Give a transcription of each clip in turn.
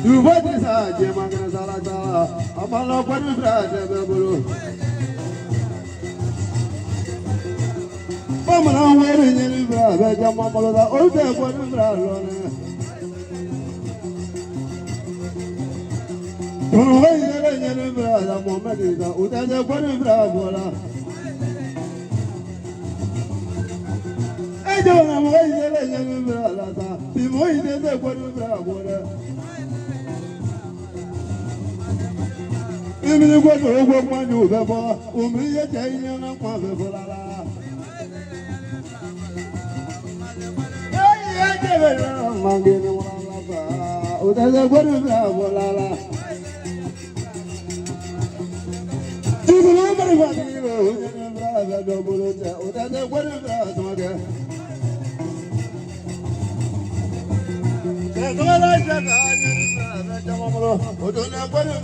You what is a German Salazar? A man of one brother. Mamma, wearing any brother, Jamamala, all the one brother. Don't wait any brother, Momenta, who does a one brother. I don't know why any brother, be more than the one brother. Even the one who won't do before, whom we are taking on a cover. Mangin wala udah zagurin wala Jumlah berbagi udah double udah zagurin semuanya Sekolah jaga jangan malu udah zagurin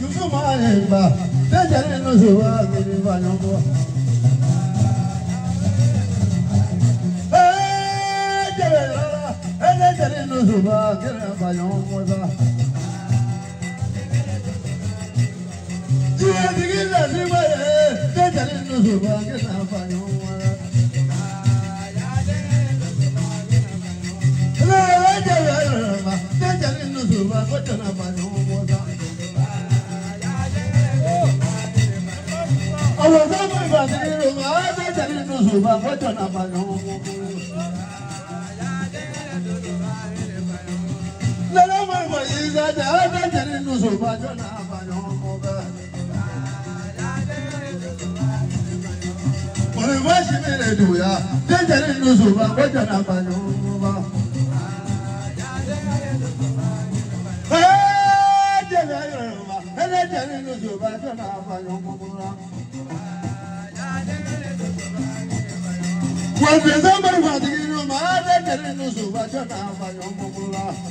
Jumlah mana jadi nusuh gini banyak no suba que no vayamos moza. Si a ti que la suba que te no suba que no vayamos moza. La ya ya que te no suba que no vayamos moza. Ahora vamos a hacer que te no suba que no vayamos moza. La mamá is a dad no so bad on a When I wash him in a do ya, then no so bad on a panova. And I tell no so bad on a panova. When the summer was the room, I tell no so bad on a panova.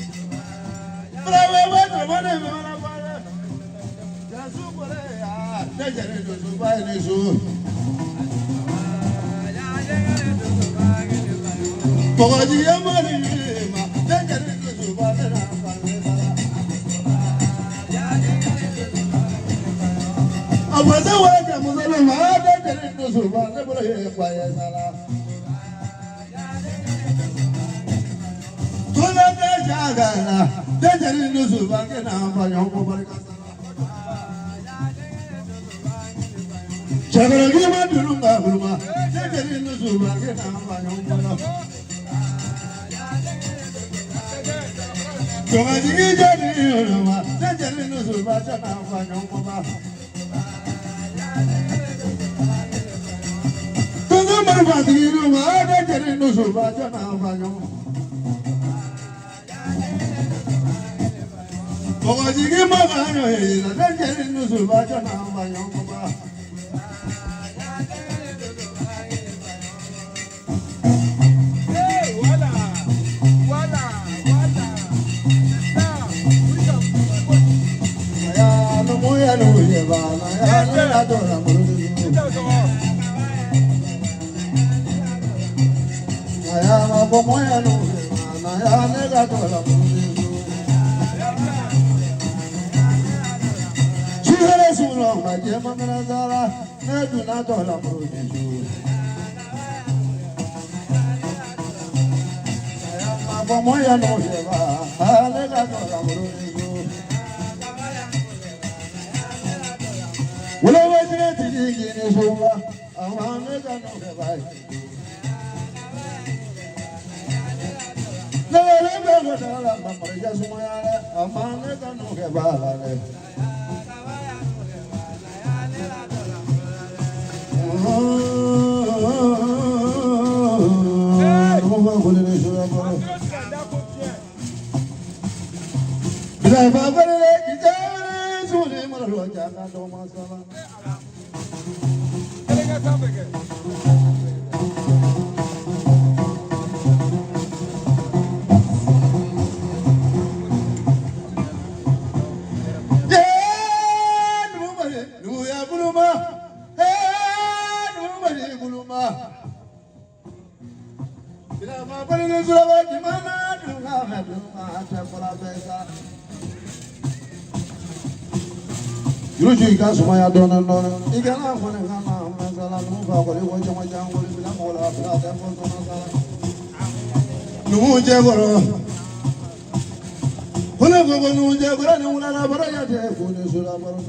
You can smile, don't know. You can have one and Masala, no Jaboro. Whenever no Jabara, no Labara, Sulabara,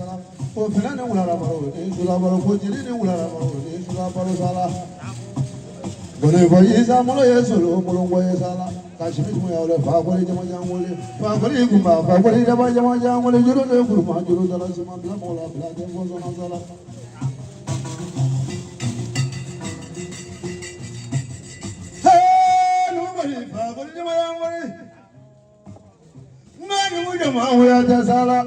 or Filana Ulabaro, Sulabaro, Sulabaro, Sulabaro. Whenever he is a Moya Solo, Moloya, Kashmir, Favori, Jamajamoli, Favori, Favori, Jamajamoli, Juru, Juru, Mola, Black, and Bozonazala. Hey, nobody, Favori, Jamajamoli. Man, we don't know where the Sala.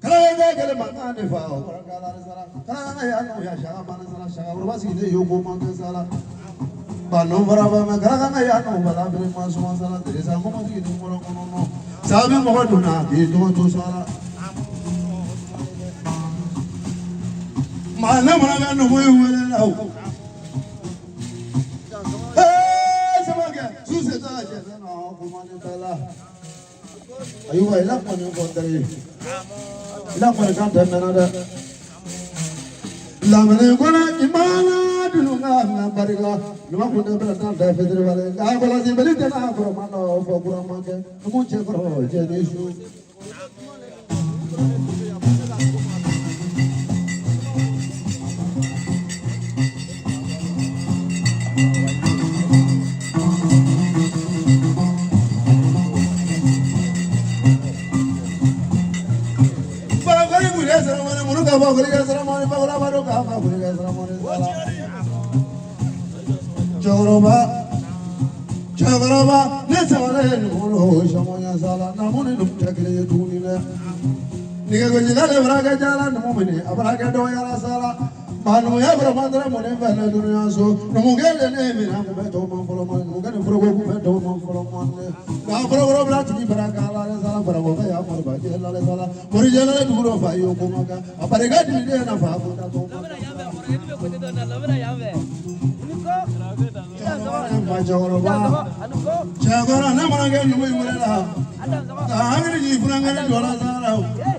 Can I get a man if I were a Galasala? Can I know Yashaman Sala? Was he the Yogo Montesala? Banovara Magaragayano, Balabri Masala, there is a moment in Morono. Sabi Moraduna, he told to Sala. Manamana, no way will allow. Hey, Samaga, Susan, no, Kumanitala. Are you a love on your body? Love on a content another. Lamana, Imana, Dunga, Bariga, Lumakuta, Federal, I was in Belita for Mano for Guramanka, Mucheko, Jenishu. Chagraba, let's have a little Shamoya Sala, Namoni look technically to me. Nigga, Braga Jala, Nomini, Abraga Doya Sala, Manuya Bramandra, Moneva, Duniaso, Nomugel, the name in Ambeto for a month, Mugan for a month. Now for a Brati Braga, Sala, Bravoya, Sala, Morigana, Duro, Fayo, Kumaga, Aparegati, and Fabu. Chagora, Namana, I'm going to give $100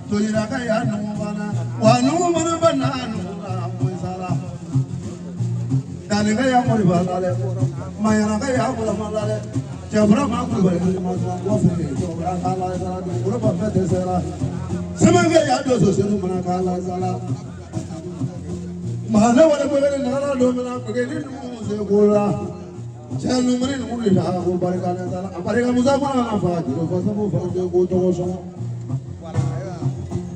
to Iraka, one woman, banana, Danigaya, Mayanagaya, Jabra, Samangaya, Manakala, Mahana, whatever, Nala, Domina, Chanumarin Murida, Baricana, Baricamuzama, for the good ocean.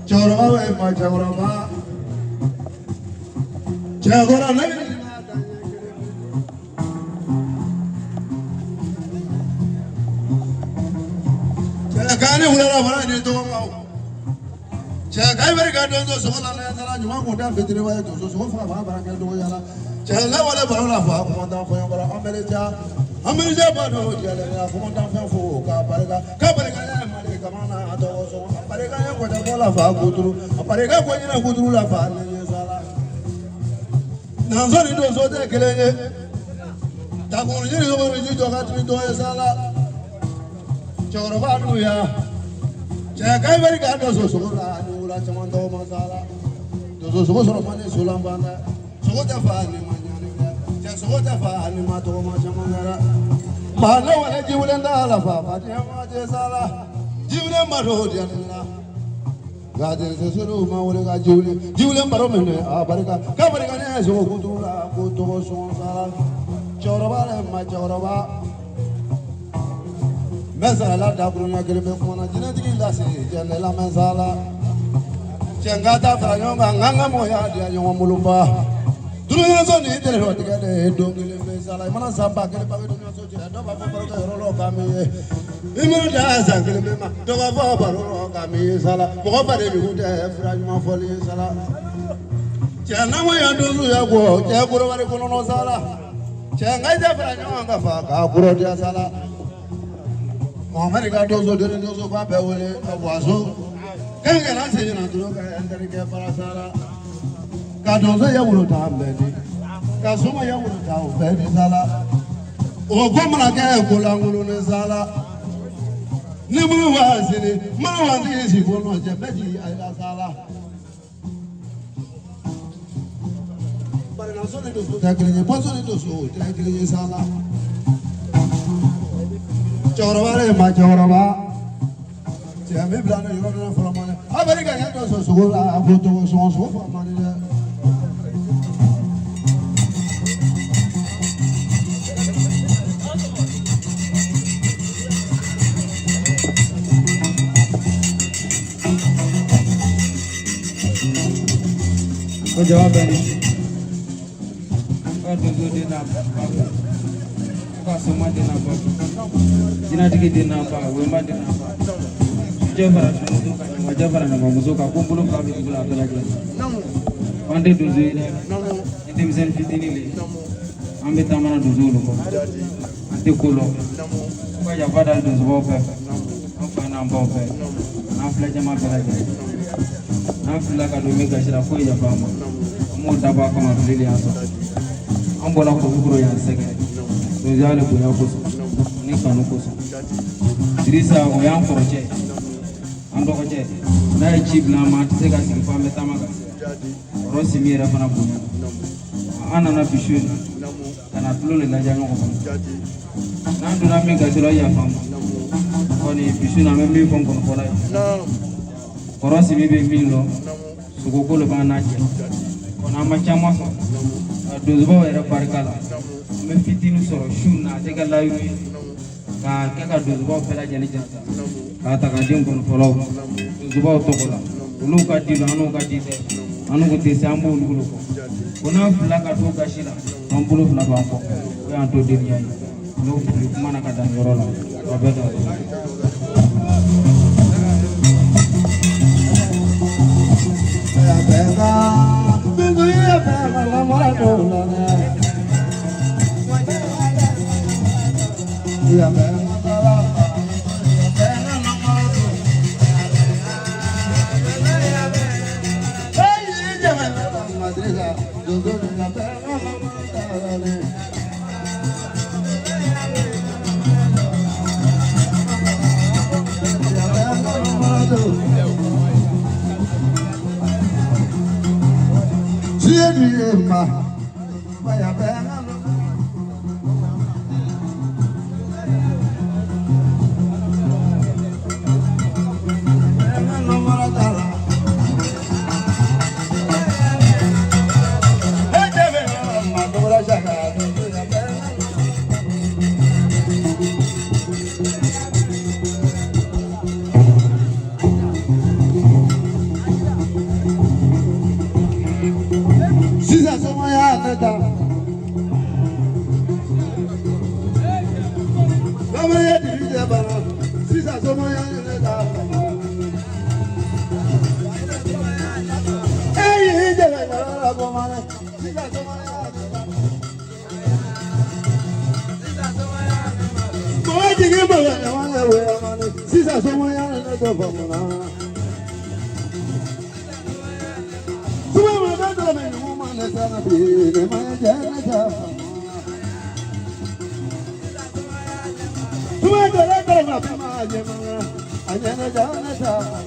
Chorava, my Chorava, Chagora, Chagani, whatever, to Chagai, very good, and you want to have the river to so far, Baraka, Chella, whatever, for America, America, Bado, for Caparega, Caparega, Camana, Parega, whatever, Gudru, Parega, Gudru, Sala. Now, so it was so that Tamu, to Sala. Choravaduya. Chagai, very good, so Nula, Chamando, Masala. Those who are money, Sulambana. Sotafani, Sotafani, Matoma, Chamangara. Mano, and Julian Dalafa, Patiama, Sala, Julian Marodian. God is a Suru, Julian Baromene, Abarica, Cabaricana, Zogutura, Kuto, Sala, Chorava, Majorava, Mesala, Dabruna, Gripona, Genetic Lassi, Janela Mesala. Changata Frayonga, Nanga Moya, Young Mulumba. Do you know the together? Don't give me Salamana Samba, Rolo Kami. Imudas and Kilima, Dogava, Rolo Kami, Sala, Bobby, who have Fragma Folly Sala. Chanamaya do your work, Jabura Kono Sala. Changata Frayonga, Aburo Sala. America does didn't know so Papa was. Can't I say to look at Enrique Parasala? Cadoza Yawuta, Betty. Casuma Yawuta, Betty Sala. O gomna ke kolangulu ne sala. Ni mu wazini, ma wazi si bono je meji ala sala. Para na zona do sul da igreja, posso do sul, da igreja sala. Choraba ma choraba. Se a me blana yo no fala mane. A ver que ya do so la a foto so mane. Jawab ini. Kau dulu di napa? Kau semua di napa? Jina dikit di napa? Wema di napa? Jawab nama musuh kau kumpul kau di sebelah lagi. Pandai dulu ini. Ini bisa fitini ni. Ambil taman dulu kau. Nanti kulo. Kau jawab dah dulu sebab apa? Apa nama apa? Nama jama belajar. Nama kado mega sila kau jawab apa? Mo daba kama vile hapo ambola ko bukuro ya sege so yale ko ya koso ni kanu koso dirisa o ya proje ando ko je na chip na ma tsega sigi pa meta maga rosi mira fana bunya ana na bishuna kana tulole na jango ko na ndo na mega sila ya fam ko ni bishuna me mi fon ko la ko rosi mi be milo sugo ko le bana je nama chama so dozbo era barkala me fitinu soro shuna te ka layu ka ke ka dozbo pela jani janta ka ta ka dim kon folo dozbo to kola ulu ka di anu ka di te anu ko te sambo ulu ko kona fula ka to ka shila ambulo fula ba ko ya to di ya no mana ka dan yorola abeda ya bega la maratona ya ma vaya pena no maratala debe ma dora jaga Sisa somaya neta, somaya dirija bana. Sisa somaya neta, hey jega jara bomana. Sisa somaya neta, boy jige boya jamana boya mane. Sisa somaya neta bomana. Suma neta bomana. Sana pile maya jana japa Tuma jala jala pima jema ajana jana japa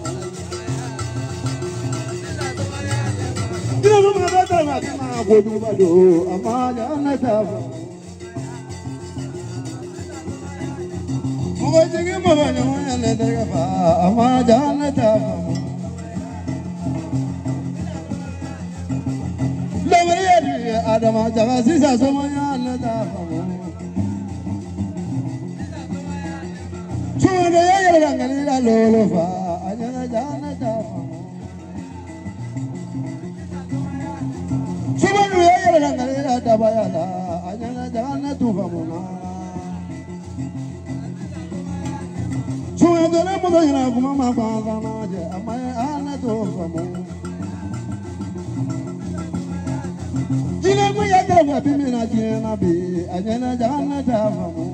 Tuma jala jala pima godu bado ama jana japa Muga jige mama jama le daga ama jana japa Adama jaga sisa somaya neta famu Chuma ya yala ngani la lolo fa ajana jana ta famu Chuma ya yala ngani la dabaya la ajana jana tu famu na Chuma dole mo dole kuma ma ba na je amaya ana tu famu Jina mu ya dama bimina jina bi ajana jana tafamu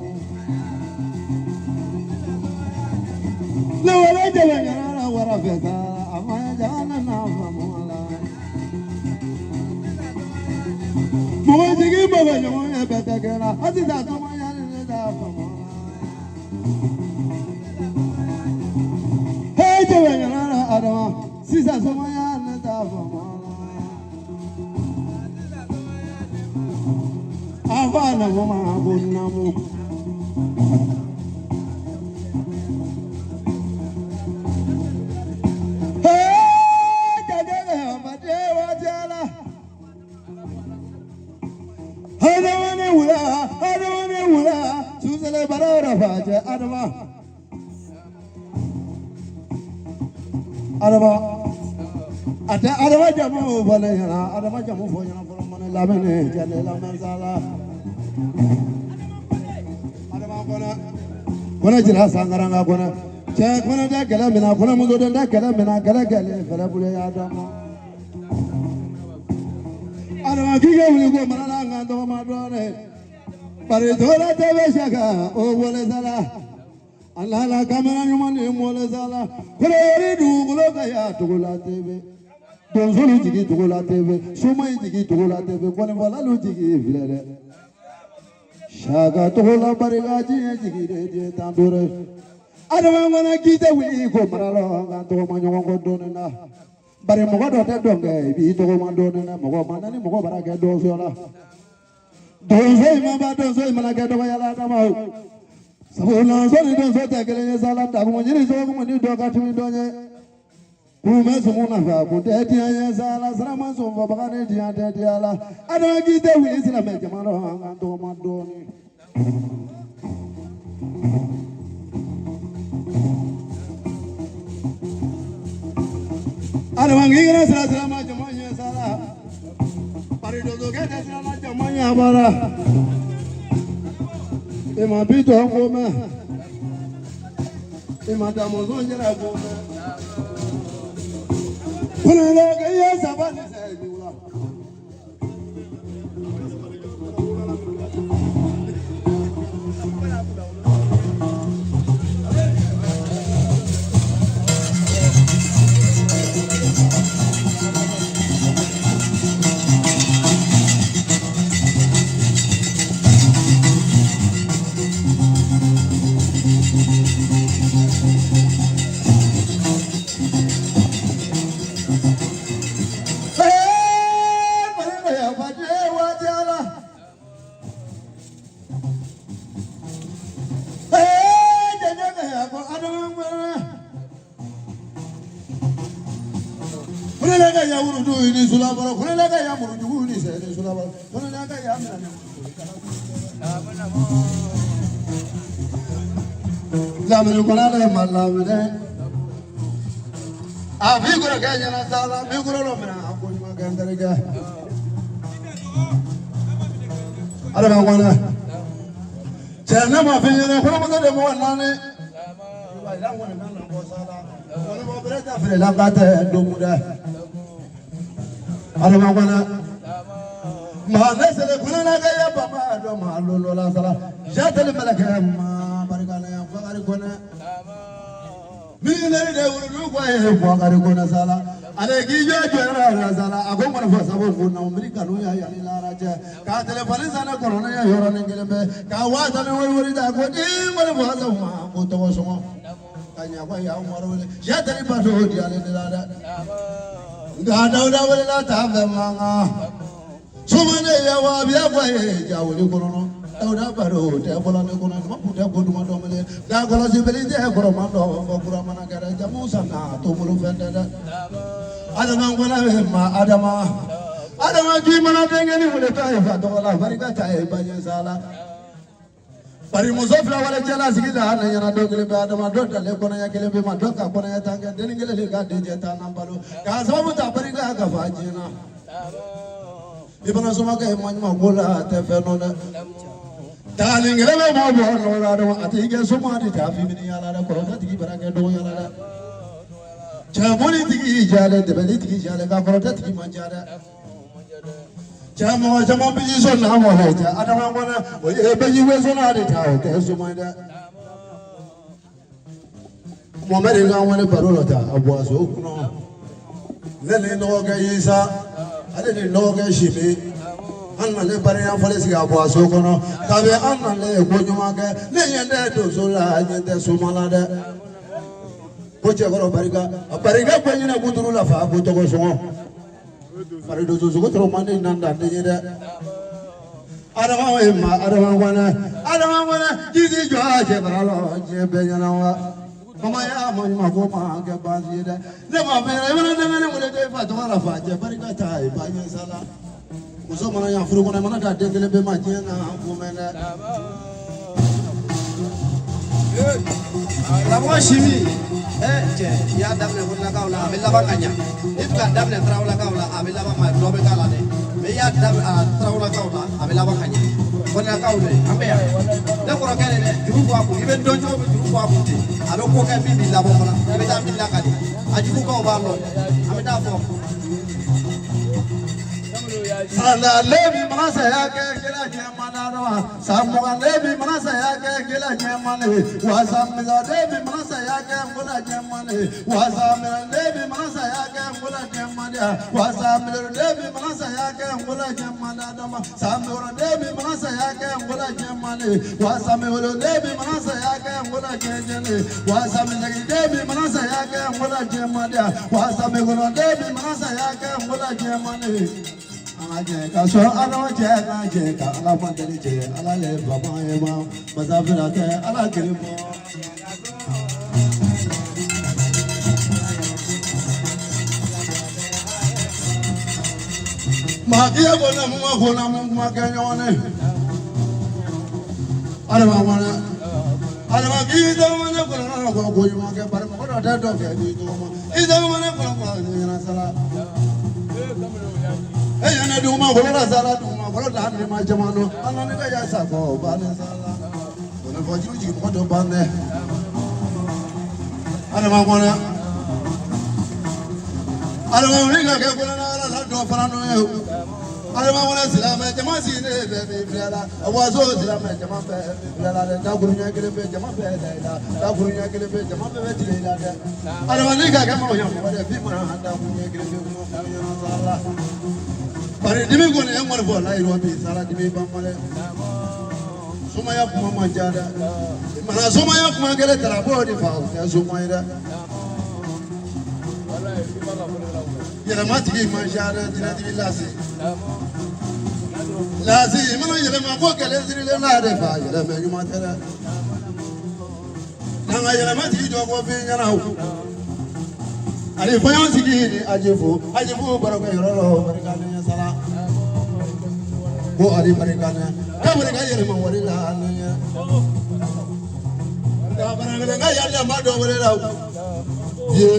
La wala jala jana wara feta amaya jana nafamu la Mo jigi mo ba jama ya beta kala ati da tama ya Hey, Adama, Sisa Somaya, Avana Mama Bunamu. Adama, Adama jamu bolehna, Adama jamu bolehna, mana lamene, jane lamenzala. Adama kona jira sangaranga kona, cek kona dah kela mina, kona mudo dah kela mina, kela boleh Adama. Adama kiga uli ko mana langa to madone, pare thola tebe shaka, o boleh zala. Allah la kamera nyumani mole zala kureri dugulo kaya tugula tebe donzulu jigi tugula tebe sumai jigi tugula tebe kone wala lu jigi vilere shaga tugula bariga jigi de tandure adama ngana kite wi ko maralo nganto manyo ko donena bare mo do te donge bi to ko mandonena mo manani mo baraka do sola donzo ma ba donzo ma la ke do yala adama Sabuna zoni don zota kelenya sala ta ko nyiri zo ko ni do ka tumi do nye kuma sumuna fa ko te ti anya sala srama so fa ba ne ti ante ti ala ada ki te wi sila me jamaro an to ma do ni ada wangi na sala ma jamanya sala pari do ke te sala jamanya bara Ema bito ngoma, ema damozo njera ngoma. Kuna loge ya sabani sejula. Lamene konale malamene. Afigura kanya na sala, figura lo mena akoni magandare ga. Ada bangwana. Chana ma fingere kono mo de mo nane. Ba ila ngwana na ko sala. Kono mo breta fere la kate do muda. Ada bangwana. Ma nesele kono na ga ya baba do ma lo la sala. Jatele malaka ma barikana ya fagari kona. Milleri de uru kwa ye fagari kona sala. Ale gijo jera sala. Ago mara fa sabo kona Amerika no ya yani la raja. Ka telefoni sana corona ya yoro nengelembe. Ka wa sana wori da ko di mara fa sa ma ko to so. Kanya kwa ya mara wele. Jatele pa do di ale de la da. Ga da wele la ta ve manga. Sumane ya wa bia kwa ye ja wele corona. Dauda baro te bola ne kono ma puta godu ma domele da gola sibeli te goro ma do ko gura mana gara jamu sana to mulu fende da adama gola ma adama ji mana dengeni wala ta fa to la barika ta e banye sala bari muzofla wala jala sigida na yana do gele adama do dale kono ya gele be ma do ka kono ya tanga dengele le ga de ta nambalo ka sabu ta barika ga fa jina ibana suma ga ma gola te fenona Darling, never more no I think so much taffy yala korotati baraka do yala. Chamoni tiki jale the beliti jale ka korotati manjara. Chamo chamo biji so na mo heta adama wana e beji we so na de ta te so manda. Mo mere ga wana barolota abwa so kuno. Lele no ga yisa, ale no ga shibe. le bari ya fale siga bo aso kono tabe an le ko nyuma ke le yende do so la yende so mala de ko che goro bariga ko nyina kuturu la fa ko to ko so bari do so ko tro mane nanda de yede adama wana jiji jo je baralo je be nyana wa mama ya ma ko ma ke ba yede le ma be wana de mene mo de fa to la fa je bariga ta ba yin sala uso mana ya furu ko na mana da de kele be ma je na ko mena la mo shimi je ya damne ko na kaula me la ba kanya it ka damne trawla kaula ame la ba ma do be kala de me ya dam trawla kaula ame la ba kanya ko na kaule ambe ya de ko kele de juru ko ko ibe donjo be juru ko ko te ado ko ka bi la ba mala be ta bi la kadi aji ko ba lo ame ta fo Sala lebi manasa yake kila nyamana rawa samuga lebi manasa yake kila nyamana wasamila lebi manasa yake ngula nyamana wasamila lebi manasa yake ngula nyamana wasamila lebi manasa yake ngula nyamana dama samura lebi manasa yake ngula nyamana wasamila lebi manasa yake ngula nyamana wasamila lebi manasa yake ngula nyamana wasamila lebi manasa yake ngula nyamana kaso ala je ka ala mandali je ala le baba ema mazafira te ala kirimo magia bona mu maganyone ala ma gido mana bona ko yuma ke bar ko da do ke gido ma ido mana ko ni sala eyana duma kola sala duma kola dande ma jamano anani ga ya sa ko bale sala ona fojuru ji ko do bande ana ma kona ana ma ringa ke kola na la do farano e ana ma wala salama jama si ne be brala awazo salama jama be brala da gurunya kele be jama be da gurunya kele be jama be tile da ana ma ringa ke ma ya mo de bi ma da gurunya kele be mo ya sala Pare dimi ko ne ngor bo la iro bi sala dimi bamale suma ya kuma manjada mana suma ya kuma gele tara bo di fa ta suma ira yela matigi manjada dina di lasi mana yela ma ko gele ziri le na de fa yela me yuma tara nanga yela matigi do ko bi nyana hu ali fayon sigi ni ajefu baraka yoro baraka ne sala ko ali baraka ne ka baraka yere ma wari la ne da baraka ga ya ma do wari la ye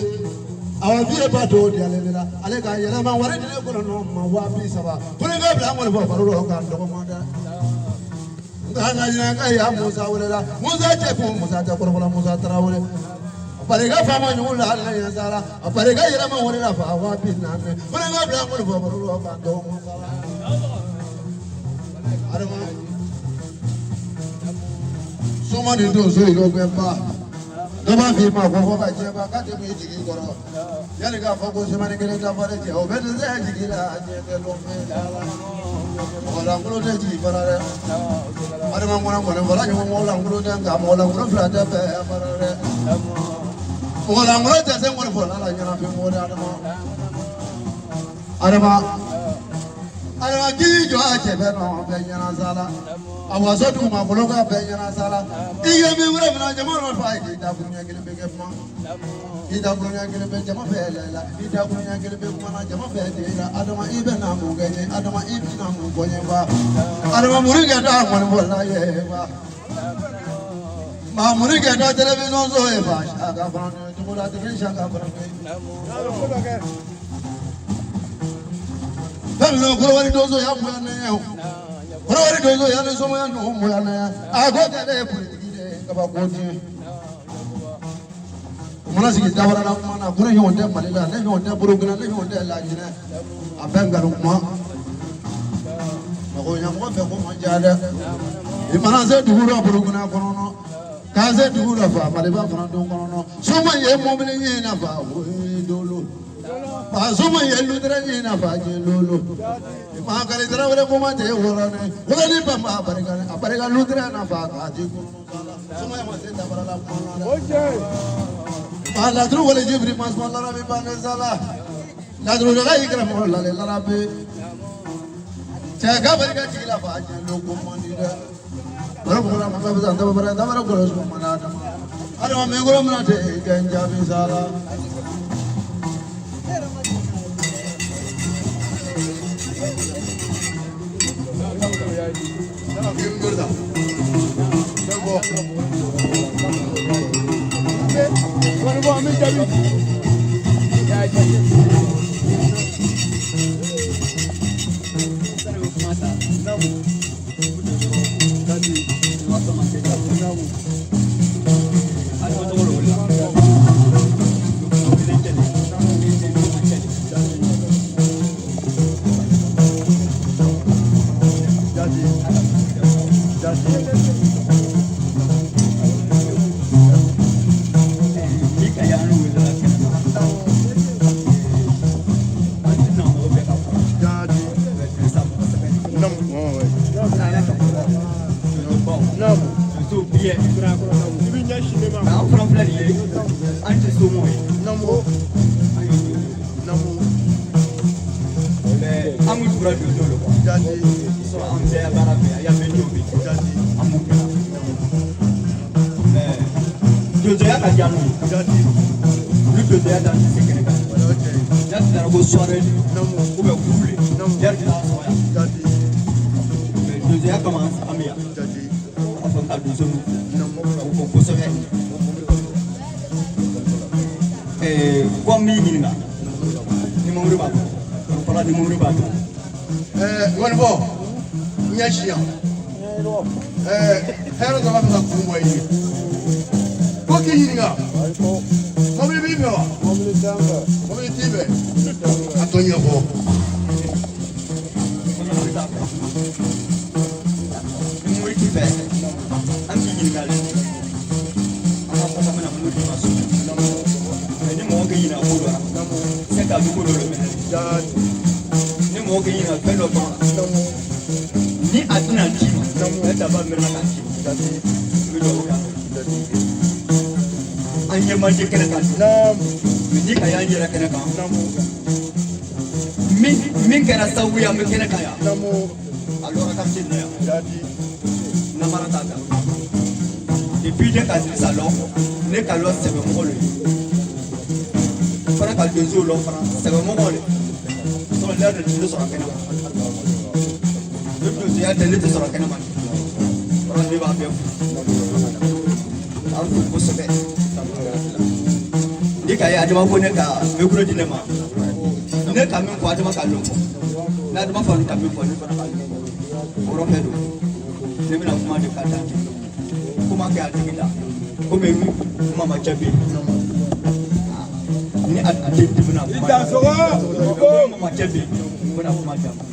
awa biye ba do di ale la ale ga yere ma wari ne ko no ma wa bi saba ko ne ga bla mo bo baro ka ndo ma da ngana ina ga ya musa wala la musa je ko musa ta ko musa tarawale Aparega fama nyula ala ya sala aparega yera ma wona la fa wa binane wona ga bla mo bo ro ka do mo sala arama soma ni do so ilo gbe pa do ba fi ma ko ba je ba ka te mi jigi goro yani ga fo ko se mani kele ta fare je o be de jigi la je de lo me sala wala ngulo de jigi parare arama ngona wala nyu mo la ngulo de ga mo la ngulo fla de be parare wala ngoro te se ngoro fola la nyana fe mo adama ki jo ache be no be nyana sala awaso tu ma bolo ga be nyana sala iye mi wure na jama no fa ki da bunya gele be gefma ida bunya gele be jama be la ida bunya gele be kuma na jama be de la adama ibe na mu genye adama ibe na mu gonye ba adama muri ga da mo bola ye ba Mamuri ke da television so e ba shaka bana to bola te shaka bana Hello ko wari dozo ya mu ne yo ko wari dozo ya ne so mo ya no mo ya ne a go te le politiki ka ba ko ti Mona sigi dawara na kuma na ko ne yo de malila ne yo de burugina ne yo de la jina a ben garu kuma ko nya mo fe ko mo jada e mana se duguro burugina ko no kaze duguro fa maliba fana don ko no so mo ye mo bele ye na fa o dolo Pasuma yelu terani na faje lolo. Makali terawale komate worane. Worane pamba aparega lutra na faga jiku. Suma yamate tabarala mala. La dru wale jibri mas mala rabi banezala. La dru la ikram wala le rabi. Jaga bariga chila faje loko mandira. Barabura mama bazanda babara damara goros komana. Ara me goro manate ganja bisala. Min kɛra sababu ye an bɛ kɛnɛ kan yan a lɔra ka se yan namara t'a da depuis ne ka Dirisa lɔn ne ka lɔn sɛbɛmɔgɔ le ye fana ka donsow lɔn fana sɛbɛmɔgɔ le donc ne yɛrɛ de tɛ sɔrɔ kɛnɛ ma ne donsoya tɛ ne tɛ sɔrɔ kɛnɛ ma fana ne b'a bɛɛ fo a fo kosɛbɛ ni ka ye Adama ko ne ka micro di ne ma ne ka min fɔ Adama ka lɔn fɔ n'a Adama fɔ ka min fɔ ne fana ka lɔn o yɔrɔ bɛɛ don ne bɛna kuma de ka taa kuma kɛ a tigi la komi kuma ma jaabi ni a tɛ bɛna kuma ma jaabi bɛna kuma jaabi.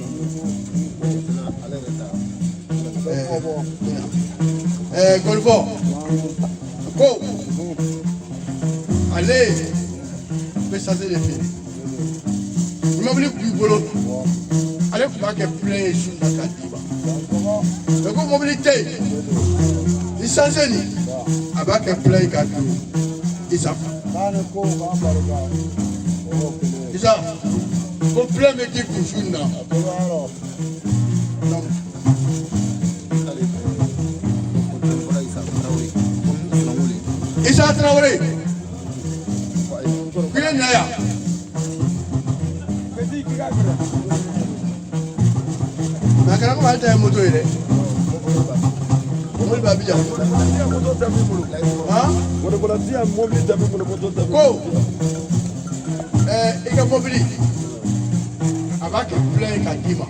Golfo ko ale bɛ changer de fini mobili b'i bolo ale tun b'a kɛ plein ye su na k'a d'i ma mais ko mobili tɛ yen ni changer nin a b'a kɛ plein ye k'a d'i ma Isa Isa ko plein bɛ di kun su na Isa Traoré kile na ya na kana ko alta moto ile mo ba bija ha mo ko la dia mo bi da mo moto da ko ika mobili abake plein ka dima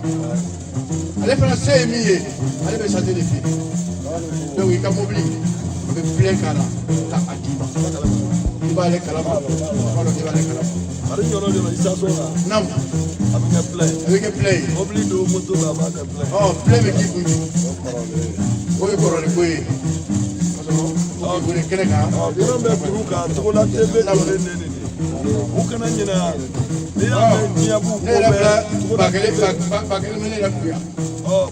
ale fana c'est mieux ale be changer de fil donc ika mobili be plein kala ta adima ibale kala ba ko ibale kala ari nyoro de Isa so na nam avec play mobili do moto da ba ka play oh play me kibu oye korole koye ko ne kene ka o dino be turu ka to la tebe na le ne U kana ɲina n'i y'a mɛn diɲɛ b'u ko bɛɛ bakelen ne yɛrɛ kun yan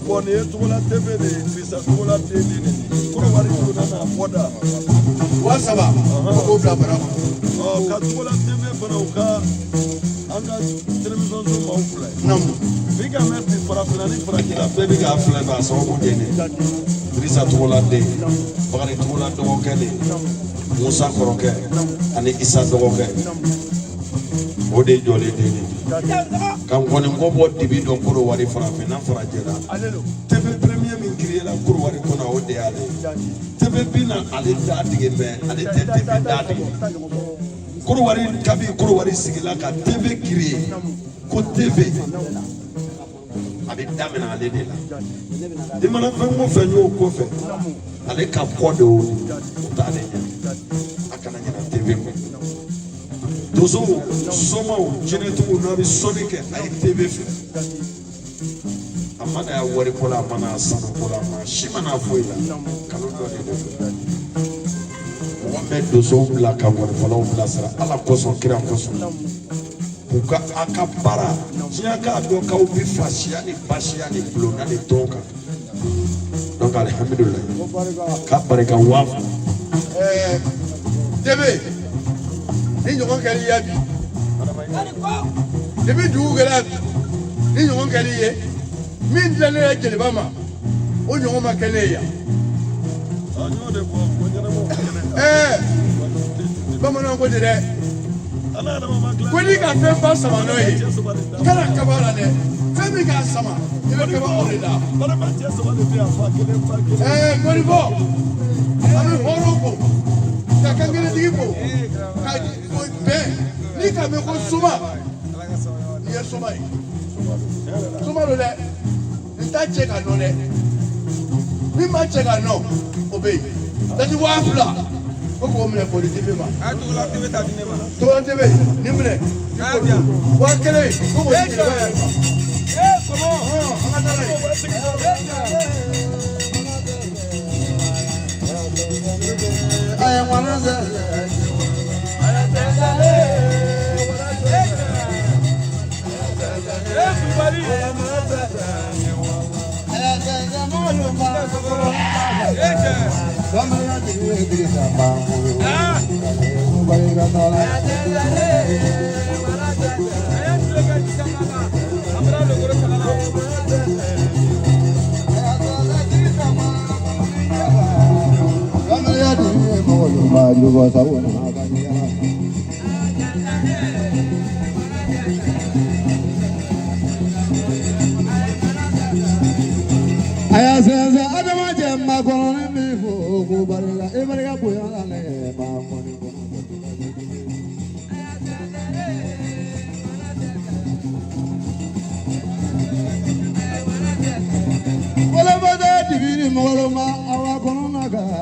bon nin ye Togola TV de ye Dirisa Togola den de nin Kodowari donna n'a bɔda 300 k'o bila bara kɔnɔ ka Togola TV fana u ka an ka télévision so maaw filɛ bi ka mɛn bi farafinna ni farajɛla bɛɛ bi k'a filɛ k'a sababu de ne Dirisa Togola den Bakari Togola dɔgɔkɛ de Musa kɔrɔkɛ ani Isa dɔgɔkɛ o de jɔlen den ne ka nkɔni ko bɔ dibi dɔn Kodowari farafinna farajɛla TV premier min créé la Kodowari kɔnɔ o de y'ale TV bi na ale da tigɛ mɛ ale tɛ TV da tigɛ Kodowari kabi Kodowari sigila ka TV créé ko TV a bɛ daminɛ ale de la i mana fɛn o fɛn y'o kɔfɛ ale ka kɔ de o t'ale ɲɛ a kana ɲinɛ TV kɔ donsow somaw jinɛtigiw n'a bɛ sɔnni kɛ a ye TV filɛ a mana y'a wari ko la a mana y'a sanu ko la maa si mana foyi la kalo dɔ de don mɔgɔ bɛ donsow bila ka warifalaw bilasira ala kosɔn kira kosɔn u ka a ka baara diɲɛ k'a dɔn k'aw bɛ fasiya ni basiya ni bulonna ni tɔn kan donc alihamudulila k'a barika waafu TV ni ɲɔgɔn kɛli ye bi depuis dugu kɛra bi ni ɲɔgɔn kɛli ye min dilannen ye jeliba ma o ɲɔgɔn ma kɛ ne ye yan bamananw ko de dɛ ko n'i ka fɛn ba sama n'o ye kana kaba la dɛ fɛn min k'a sama i bɛ kaba o de la mɔnibɔ a bɛ hɔrɔn ko ka kankelenitigi ko ka bɛn n'i ka mɛn ko suma i ye suma ye suma don dɛ nin t'a cɛ ka nɔ dɛ min ma cɛ ka nɔ o bɛ yen dati 2000 ko k'o minɛ foli TV ma Togola TV ni minɛ 1000 ko k'o di jeliba yɛrɛ ma an ka taa n'a ye a ye ŋɔnɔ sɛnsɛn aya sense adama jemma kono ni mi fo ko barika e barika boya la le ma moni ko wala bada divini molo ma awa kono na gala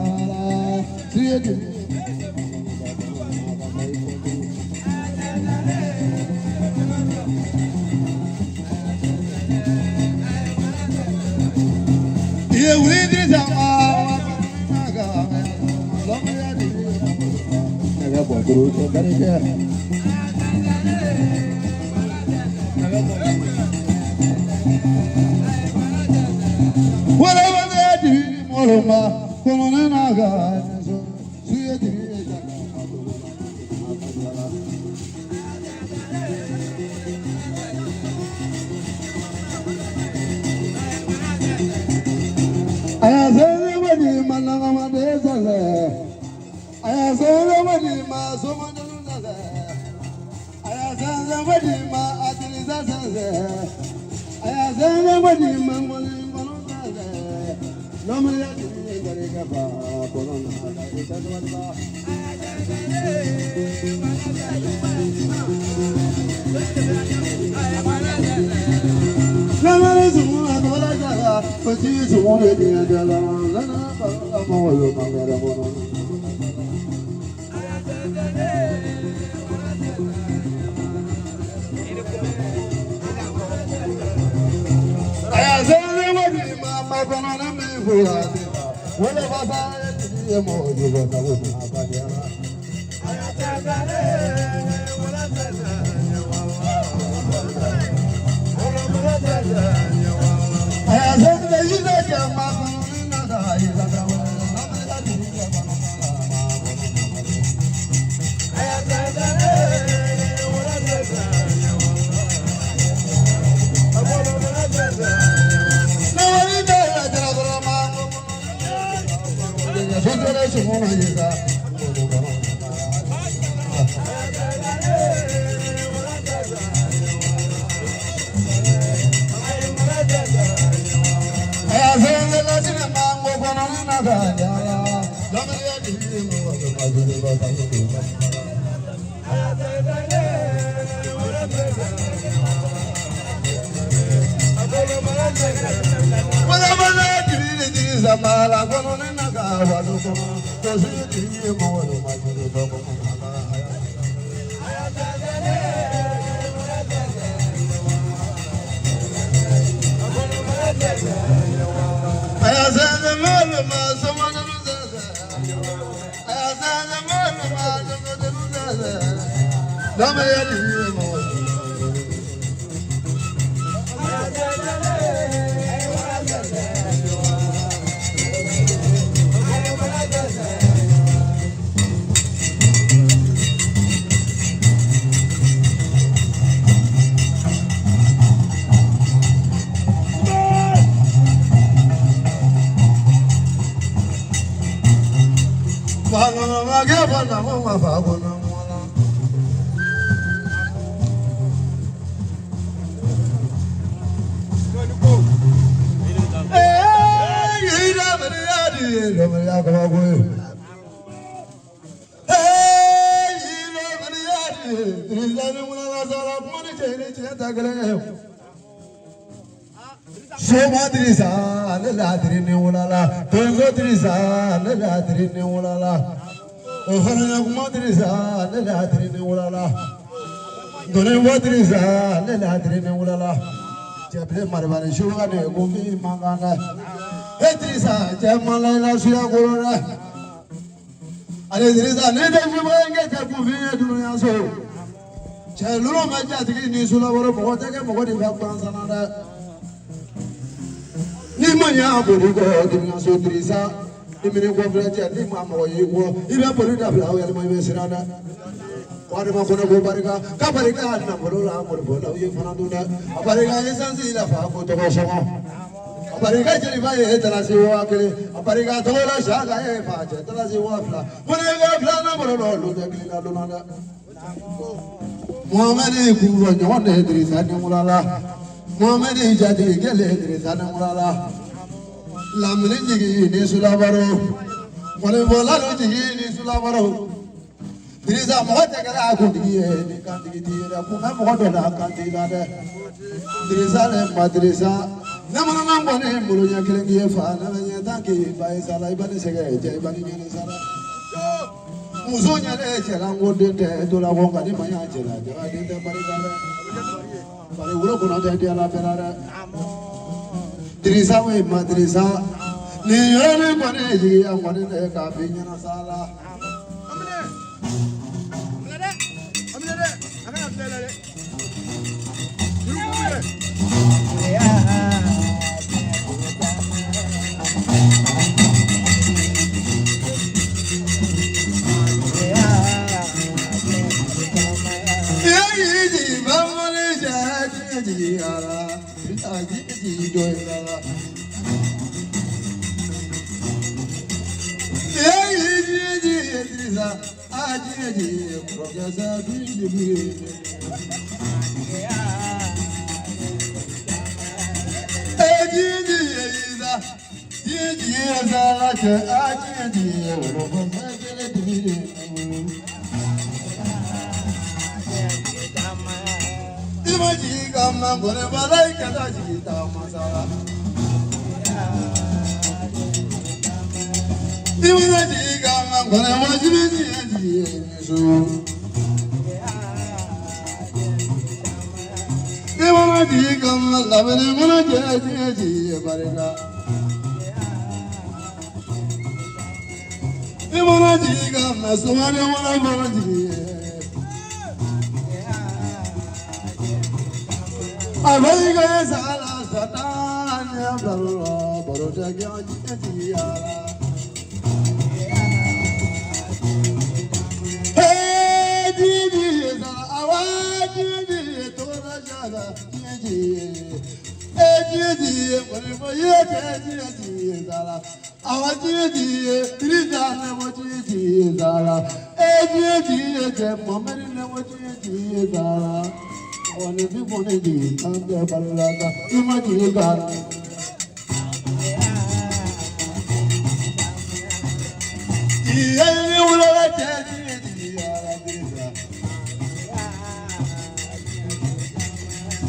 siye divini Satania Barolo, Borotagia. Hey, Gigi, our Gigi, Tora Jada, Gigi. Hey, Gigi, whatever you can, Gigi, our Gigi, Trizana, what Gigi, Hey, Gigi, Moment, what Gigi, on the people they did, and the Balada, imagine God.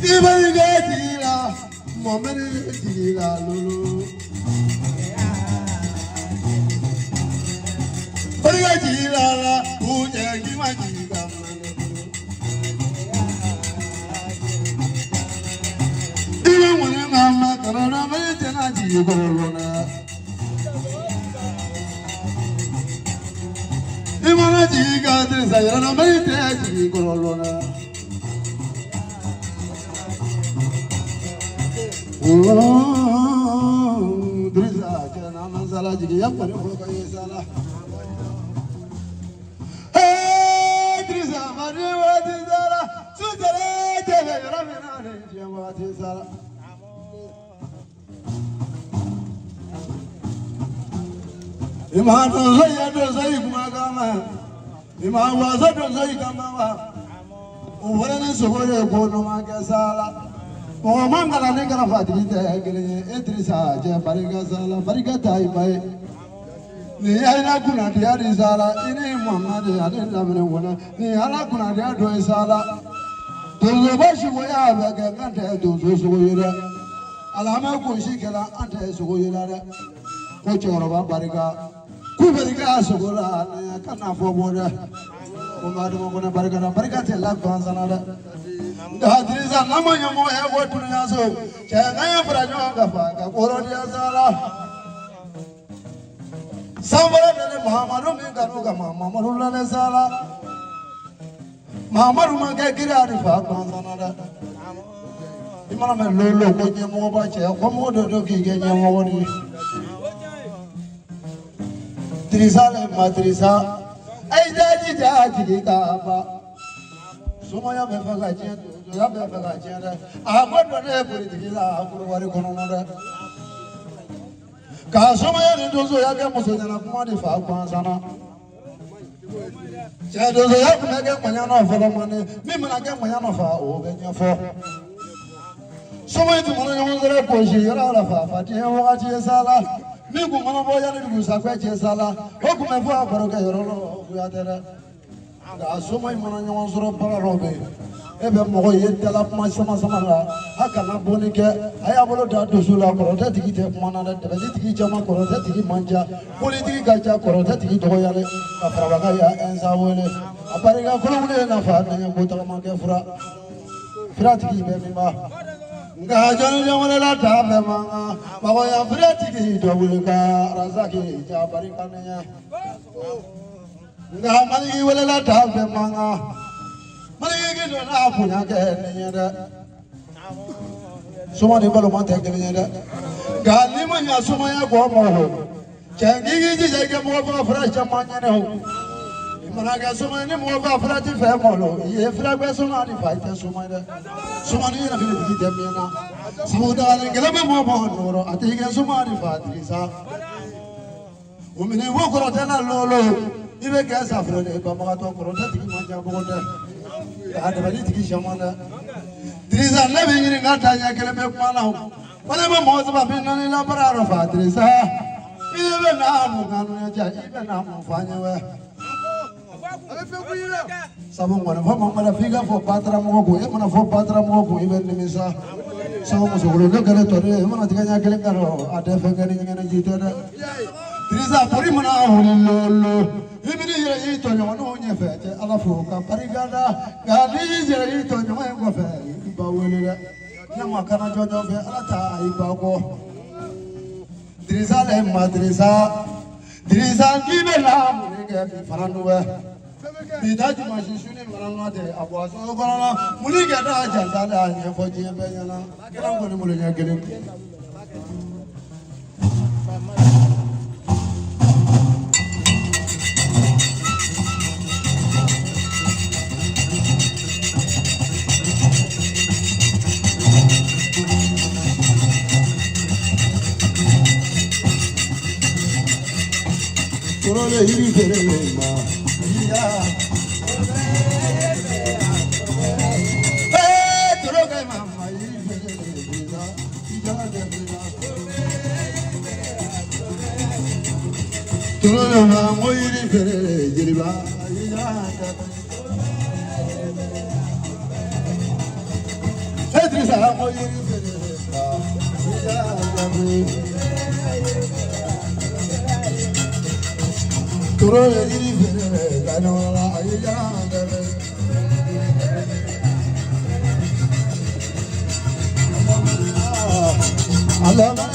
Even get moment, Lulu. But I did, who can give my Ima dosa dosa ikumagama, ima waza dosa ikamawa. Uwene sohoye bono magesala. Mongala nengala fatite gele Idrisa je bariga sala bariga taibai. Ni aina kuna dia di sala ini Muhammad ali lamne wona ni ala kuna dia do sala. Dozo bashi boya baga kante dozo sohoyira. Alama ko shikela ante sohoyira. Ko choro bariga Kuberiga Sugura, Kanafobora, Umadumona Bargana, Bargate, Laganzana. That is a Namaya Moya, what to Yaso, Chagaya Braga, Orodia Zara. Somebody, Mamadum, Mamadula Zara. Mamaduma Gagiri, Faganzana. Imam Lolo, put your mobile chair, Komodo, Doki, get your money. Trisa le matrisa, ay jadi jadi kapa. Sumaya befaga cendo, ya befaga cendo. Ahmad bade politika, aku wari kono nora. Kasumaya ni dozo ya ke muso jana kuma di fa kwansana. Cendo ya kuma ke manyano fa mane, mi mana ke manyano fa o be nyafo. Sumaya tu mana nyamu zara koshi yara la fa fa ti wakati sala. Migu mana boya ni gusakwe chesala okume fu akoroke yorolo kuyatere ga somo mana nyawan soro para robe ebe mogo yetala kuma sama sama la hakana bonike aya bolo da dosula korota tikite kuma na da tiki chama korota tiki manja politiki gacha korota tiki doyale afrabaga ya ensa wole apariga kolomule na fa na ngota make fura tiki be mimba nga janu jamana la tabe manga bawa ya fretiki dobulika razaki ja barikannya nga mali wala la tabe manga mali gido na punya ke nyada suma de balo mate ke nyada gali manya suma ya go mo changi ji je ke mo ba fra chamanya ne ho mana ga suma ne mo ba fra ti fe mo lo ye fra be suma di fa te suma de suma ni na fili ti demena samuda ne gelebe mo mo noro ati ge suma di fa ti sa o mini wo ko tena lolo ibe ke sa fra de ba ma to ko ta ti ma ja bo de ada bali ti shamana trisa ne be ni ngata nya gelebe ko na ho wala mo mo ba bin na la para ro fa trisa ibe na mu kanu ya ja ibe na mu fa nya we Sabung mana fama mana figa fo patra mo ko e mana fo patra mo ko iben nimisa sawo mo sogolo le gale tore e mana tiganya gele karo ade fe gani ngene jitera trisa pori mana hulolo ibini yere ito nyo no nyefe te ala fo ka parigada gali yere ito nyo e ko fe ba welera na makana jojo fe ala ta ai ba ko trisa le madrisa trisa gibe la mo ge faranwe Bidaji mashishuni marana de abwaso gorana muli gada janta da nya foji benyana kran ko ni muli nya gele Torole hiri ferele ma ya Turana moiri ferele jiriba Edrisa moiri ferele Turana jiri ferele kanora ayya Allah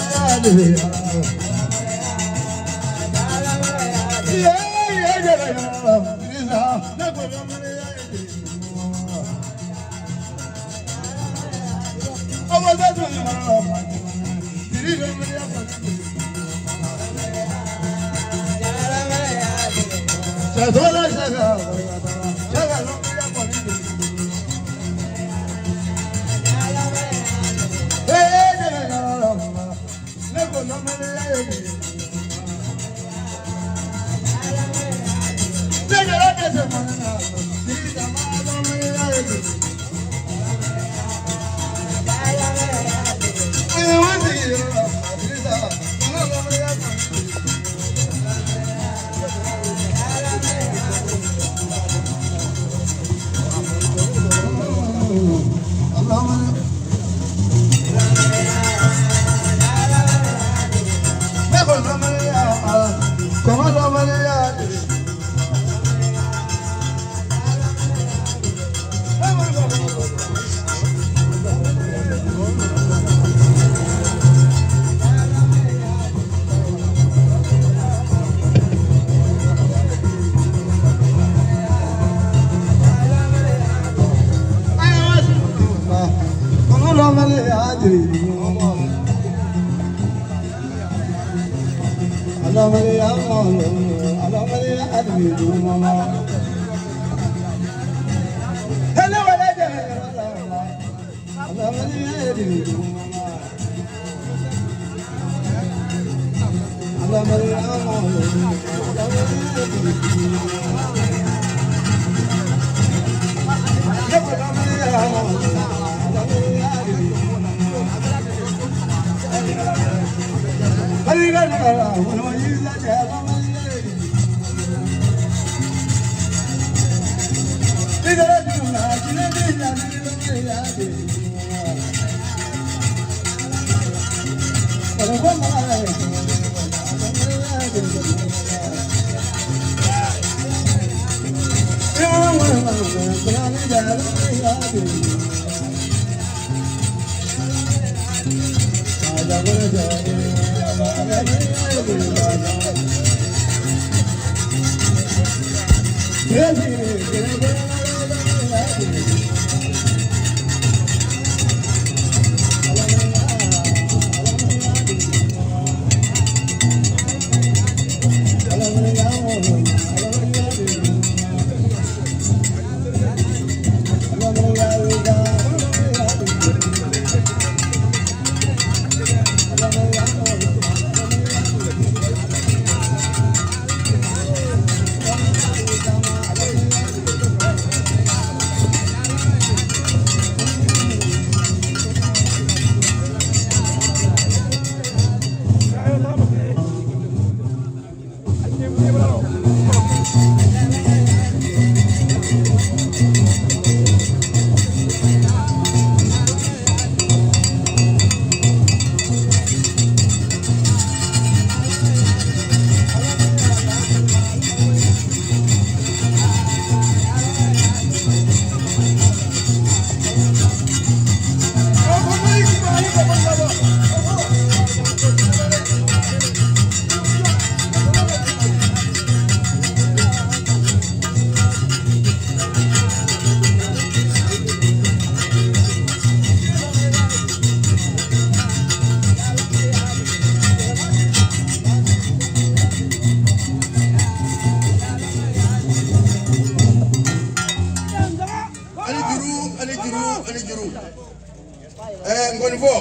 ngoni fo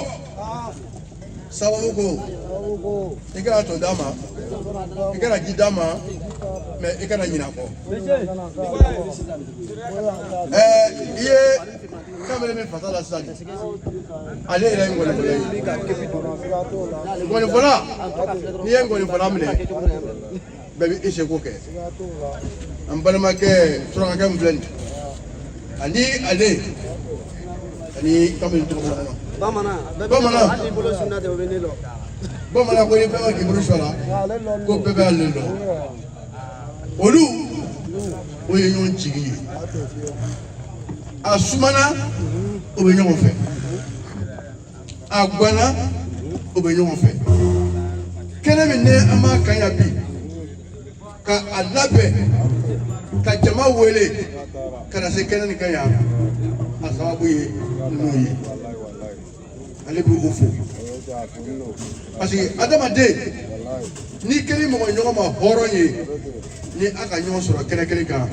sababu ko i kana to d'a ma i kana ji d'a ma mais i kana ɲinɛ kɔ i ye kamalen min fasa la sisan ale yɛrɛ ye ngɔnifɔla ye ngɔnifɔla n'i ye ngɔnifɔla minɛ bɛɛ bɛ i seko kɛ an balimakɛ surakakɛ min filɛ nin ani ale ani kamalen tɔgɔ kɔnɔ bamanan ko ni fɛn k'i bolo sɔrɔ ko bɛɛ bɛ ale dɔn olu o ye ɲɔgɔn jigi ye a sumana o bɛ ɲɔgɔn fɛ a guanna o bɛ ɲɔgɔn fɛ kɛnɛ min ne an b'a kan yan bi ka a labɛn ka jama wele ka na se kɛnɛ nin kan yan a sababu ye ninnu ye ale b'o fo parce que adamaden n'i kɛra mɔgɔ ɲɔgɔn ma hɔrɔn ye ni a ka ɲɔgɔn sɔrɔ kɛnɛ kelen kan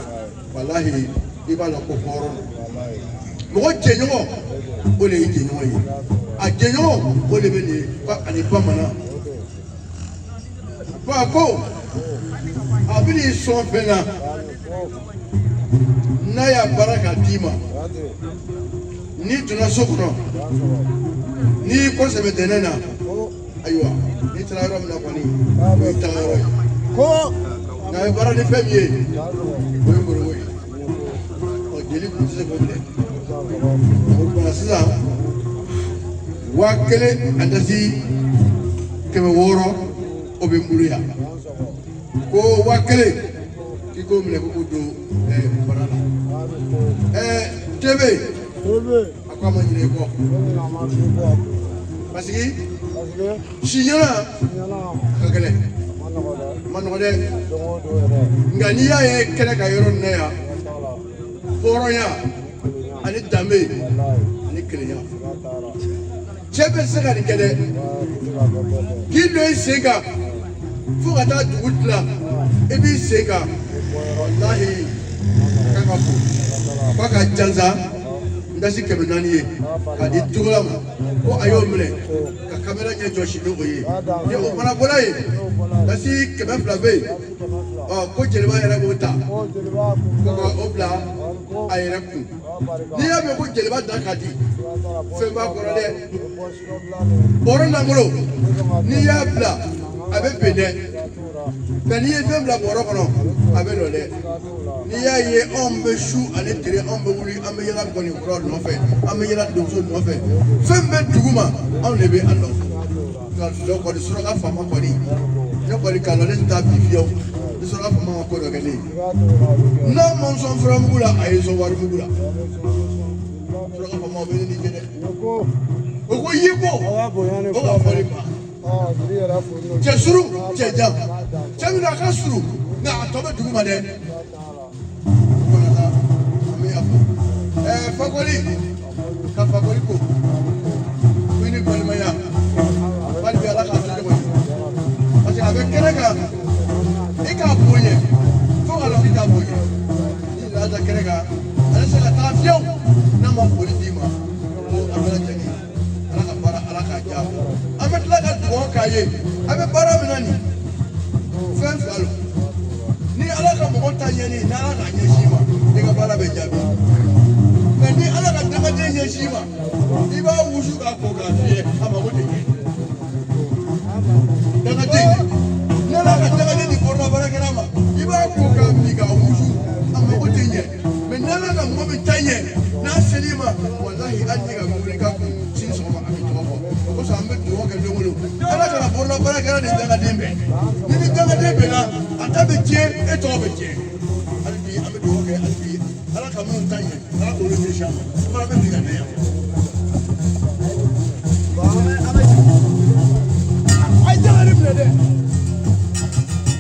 walahi i b'a la ko hɔrɔn mɔgɔ jɛɲɔgɔn o de ye jɛɲɔgɔn ye a jɛɲɔgɔn o de bɛ nin ani bamanan ko a ko a bɛ n'i sɔn fɛn na n'a y'a baara k'a d'i ma n'i donna so kɔnɔ n'i kɔsɛbɛ dɛnɛ na ayiwa n'i taara yɔrɔ min na kɔni o ye taga yɔrɔ ye nka a ye baara ni fɛn min ye o ye ngɔnɔngɔ ye jeli kun tɛ se k'o minɛ o tuma sisan 1000 a dasi 600 o bɛ n bolo yan ko 1000 k'i k'o minɛ ko k'o don bana la tebe a ko a ma ɲinɛ i kɔ parce que si ɲɛna a ka gɛlɛn ma nɔgɔ dɛ nka n'i y'a ye kɛnɛ ka yɔrɔ nin na yan hɔrɔnya ani danbe ani kelenya cɛ bɛ se ka nin kɛ dɛ k'i don i sen kan fo ka taa dugu dilan i b'i sen kan walahi a kan ka bon f'a ka jansa n dasi 400 ye k'a di cogola ma ko a y'o minɛ ka kamera ɲɛ jɔsi ni o ye ni o fana bɔra yen dasi 200 bɛ yen ko jeliba yɛrɛ b'o ta ko ka o bila a yɛrɛ kun n'i y'a mɛn ko jeliba da ka di fɛn b'a kɔrɔ dɛ bɔrɔ langolo n'i y'a bila a bɛ ben dɛ nka n'i ye fɛn bila bɔrɔ kɔnɔ a bɛ nɔ dɛ n'i y'a ye anw bɛ su ani tile anw bɛ wuli an bɛ yala gɔnikɔrɔ nɔfɛ an bɛ yala donso nɔfɛ fɛn bɛ dugu ma anw de bɛ a nɔ nka kɔni suraka faama kɔni ne kɔni k'a la ne tɛ taa bi fiyewu ni suraka faama ma ko dɔ kɛ ne ye n'a ma sɔn furamugu la a ye sɔn warimugu la suraka faama bɛ ne ni jɛ dɛ o ko yeko o ka fɔli ma cɛ suru cɛ jan cɛ min na a ka suru nka a tɔ bɛ dugu ma dɛ fakoli ka fakoli ko ko ni balimaya bali bi ala ka fili ko parce que a bɛ kɛnɛ kan i k'a bonya fo ka lɔn i k'a bonya ni laada kɛnɛ kan ale se ka taa fiyewu n'a ma foli d'i ma ko a bɛ lajɛlen ala ka baara ala k'a diya an bɛ tila ka dugawu k'a ye a bɛ baara min na nin fɛn fila lo ni ala ka mɔgɔ ta ɲɛni ni ala k'a ɲɛsin ma i ka baara bɛ jaabi nka ni ala ka dagaden ɲɛsin ma i b'a wusu k'a ko k'a fiyɛ a mago tɛ ɲɛ dagaden ni ala ka dagaden di kɔrɔla baarakɛla ma i b'a ko k'a min k'a wusu a mago tɛ ɲɛ mɛ ni ala ka mɔgɔ min ta ɲɛ n'a sel'i ma walahi hali ni ka wuli k'a kun sini sɔgɔma a bɛ tɔgɔ fɔ o kosɔn an bɛ dugawu kɛ don o don ala kana kɔrɔla baarakɛla de dagaden bɛɛ ni ni dagaden bɛnna a ta bɛ tiɲɛ e tɔgɔ bɛ tiɲɛ hali bi an bɛ dugawu kɛ hali bi ala ka minnu ta ɲɛ ala k'olu ɲɛsin a ma fana bɛ bin ka na yan